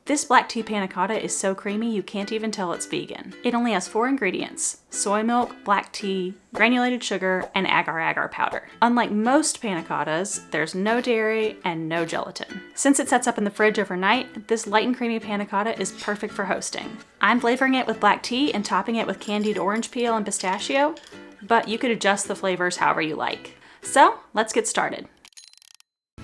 This black tea panna cotta is so creamy you can't even tell it's vegan. It only has 4 ingredients: soy milk, black tea, granulated sugar, and agar-agar powder. Unlike most panna cottas, there's no dairy and no gelatin. Since it sets up in the fridge overnight, this light and creamy panna cotta is perfect for hosting. I'm flavoring it with black tea and topping it with candied orange peel and pistachio, but you could adjust the flavors however you like. So let's get started.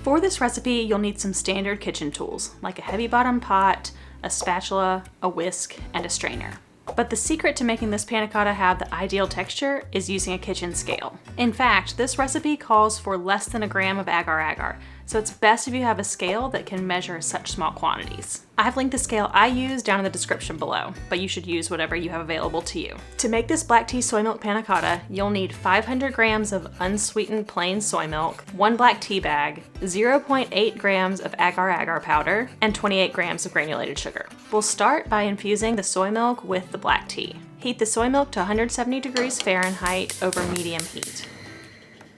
For this recipe, you'll need some standard kitchen tools, like a heavy bottom pot, a spatula, a whisk, and a strainer. But the secret to making this panna cotta have the ideal texture is using a kitchen scale. In fact, this recipe calls for less than a gram of agar-agar, so it's best if you have a scale that can measure such small quantities. I've linked the scale I use down in the description below, but you should use whatever you have available to you. To make this black tea soy milk panna cotta, you'll need 500 grams of unsweetened plain soy milk, 1 black tea bag, 0.8 grams of agar-agar powder, and 28 grams of granulated sugar. We'll start by infusing the soy milk with the black tea. Heat the soy milk to 170 degrees Fahrenheit over medium heat.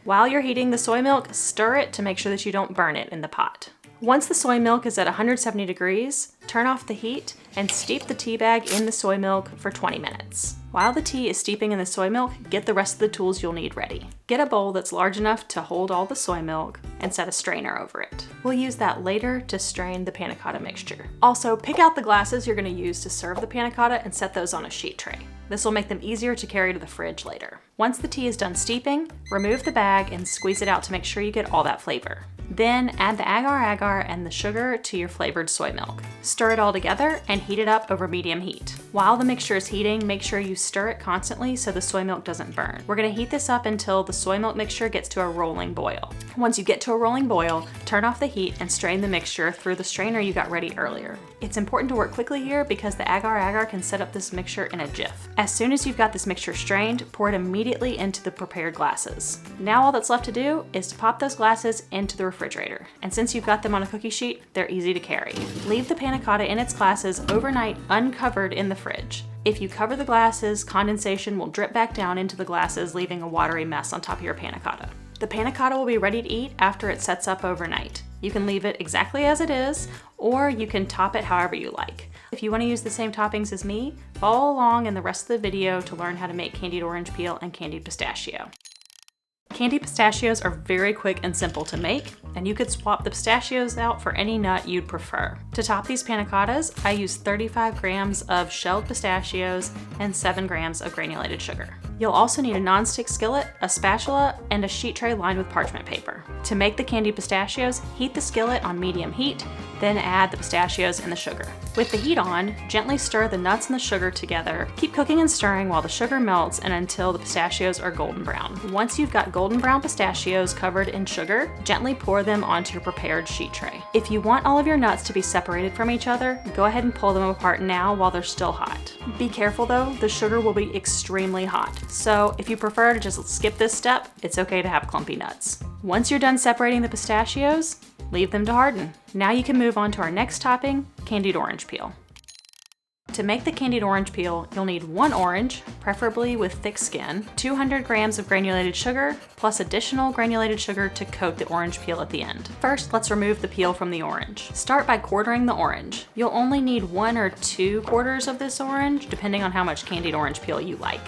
While you're heating the soy milk, stir it to make sure that you don't burn it in the pot. Once the soy milk is at 170 degrees, turn off the heat and steep the tea bag in the soy milk for 20 minutes. While the tea is steeping in the soy milk, get the rest of the tools you'll need ready. Get a bowl that's large enough to hold all the soy milk and set a strainer over it. We'll use that later to strain the panna cotta mixture. Also, pick out the glasses you're going to use to serve the panna cotta and set those on a sheet tray. This will make them easier to carry to the fridge later. Once the tea is done steeping, remove the bag and squeeze it out to make sure you get all that flavor. Then add the agar-agar and the sugar to your flavored soy milk. Stir it all together and heat it up over medium heat. While the mixture is heating, make sure you stir it constantly so the soy milk doesn't burn. We're gonna heat this up until the soy milk mixture gets to a rolling boil. Once you get to a rolling boil, turn off the heat and strain the mixture through the strainer you got ready earlier. It's important to work quickly here because the agar-agar can set up this mixture in a jiff. As soon as you've got this mixture strained, pour it immediately into the prepared glasses. Now all that's left to do is to pop those glasses into the refrigerator. And since you've got them on a cookie sheet, they're easy to carry. Leave the panna cotta in its glasses overnight uncovered in the fridge. If you cover the glasses, condensation will drip back down into the glasses, leaving a watery mess on top of your panna cotta. The panna cotta will be ready to eat after it sets up overnight. You can leave it exactly as it is, or you can top it however you like. If you want to use the same toppings as me, follow along in the rest of the video to learn how to make candied orange peel and candied pistachio. Candied pistachios are very quick and simple to make, and you could swap the pistachios out for any nut you'd prefer. To top these panna cottas, I use 35 grams of shelled pistachios and 7 grams of granulated sugar. You'll also need a nonstick skillet, a spatula, and a sheet tray lined with parchment paper. To make the candied pistachios, heat the skillet on medium heat, then add the pistachios and the sugar. With the heat on, gently stir the nuts and the sugar together. Keep cooking and stirring while the sugar melts and until the pistachios are golden brown. Once you've got golden brown pistachios covered in sugar, gently pour them onto your prepared sheet tray. If you want all of your nuts to be separated from each other, go ahead and pull them apart now while they're still hot. Be careful though, the sugar will be extremely hot. So if you prefer to just skip this step, it's okay to have clumpy nuts. Once you're done separating the pistachios, leave them to harden. Now you can move on to our next topping, candied orange peel. To make the candied orange peel, you'll need 1 orange, preferably with thick skin, 200 grams of granulated sugar, plus additional granulated sugar to coat the orange peel at the end. First, let's remove the peel from the orange. Start by quartering the orange. You'll only need 1 or 2 quarters of this orange, depending on how much candied orange peel you like.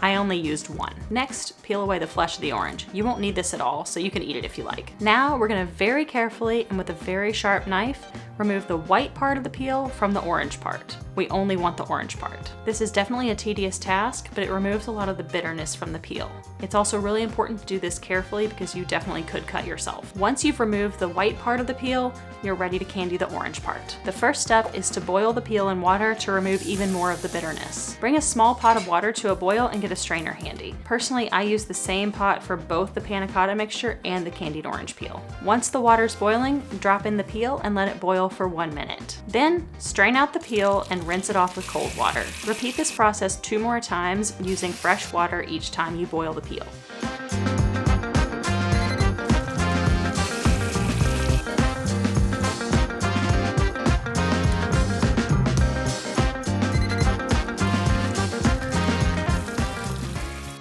I only used 1. Next, peel away the flesh of the orange. You won't need this at all, so you can eat it if you like. Now, we're gonna very carefully and with a very sharp knife, remove the white part of the peel from the orange part. We only want the orange part. This is definitely a tedious task, but it removes a lot of the bitterness from the peel. It's also really important to do this carefully because you definitely could cut yourself. Once you've removed the white part of the peel, you're ready to candy the orange part. The first step is to boil the peel in water to remove even more of the bitterness. Bring a small pot of water to a boil and get a strainer handy. Personally, I use the same pot for both the panna cotta mixture and the candied orange peel. Once the water's boiling, drop in the peel and let it boil for 1 minute. Then, strain out the peel and rinse it off with cold water. Repeat this process 2 more times using fresh water each time you boil the peel.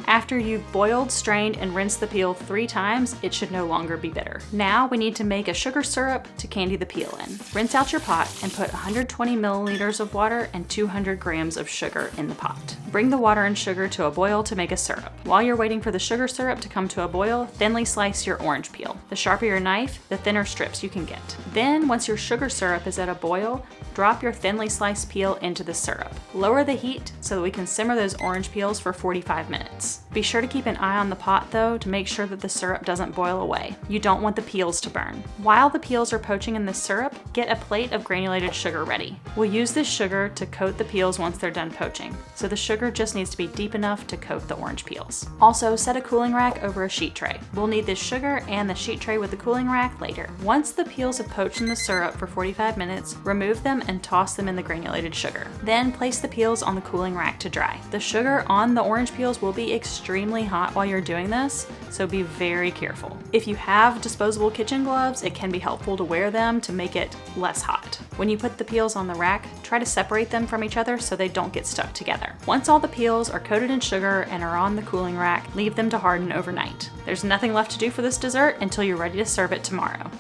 After After you've boiled, strained, and rinsed the peel 3 times, it should no longer be bitter. Now we need to make a sugar syrup to candy the peel in. Rinse out your pot and put 120 milliliters of water and 200 grams of sugar in the pot. Bring the water and sugar to a boil to make a syrup. While you're waiting for the sugar syrup to come to a boil, thinly slice your orange peel. The sharper your knife, the thinner strips you can get. Then, once your sugar syrup is at a boil, drop your thinly sliced peel into the syrup. Lower the heat so that we can simmer those orange peels for 45 minutes. Be sure to keep an eye on the pot though to make sure that the syrup doesn't boil away. You don't want the peels to burn. While the peels are poaching in the syrup, get a plate of granulated sugar ready. We'll use this sugar to coat the peels once they're done poaching, so the sugar just needs to be deep enough to coat the orange peels. Also, set a cooling rack over a sheet tray. We'll need this sugar and the sheet tray with the cooling rack later. Once the peels have poached in the syrup for 45 minutes, remove them and toss them in the granulated sugar. Then place the peels on the cooling rack to dry. The sugar on the orange peels will be extremely hot while you're doing this, so be very careful. If you have disposable kitchen gloves, it can be helpful to wear them to make it less hot. When you put the peels on the rack, try to separate them from each other so they don't get stuck together. Once all the peels are coated in sugar and are on the cooling rack, leave them to harden overnight. There's nothing left to do for this dessert until you're ready to serve it tomorrow.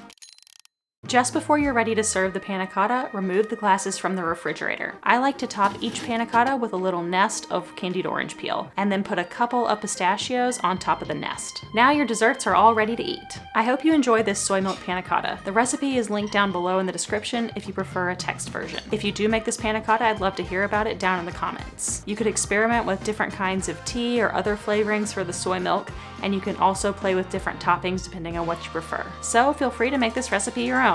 Just before you're ready to serve the panna cotta, remove the glasses from the refrigerator. I like to top each panna cotta with a little nest of candied orange peel, and then put a couple of pistachios on top of the nest. Now your desserts are all ready to eat. I hope you enjoy this soy milk panna cotta. The recipe is linked down below in the description if you prefer a text version. If you do make this panna cotta, I'd love to hear about it down in the comments. You could experiment with different kinds of tea or other flavorings for the soy milk, and you can also play with different toppings depending on what you prefer. So feel free to make this recipe your own.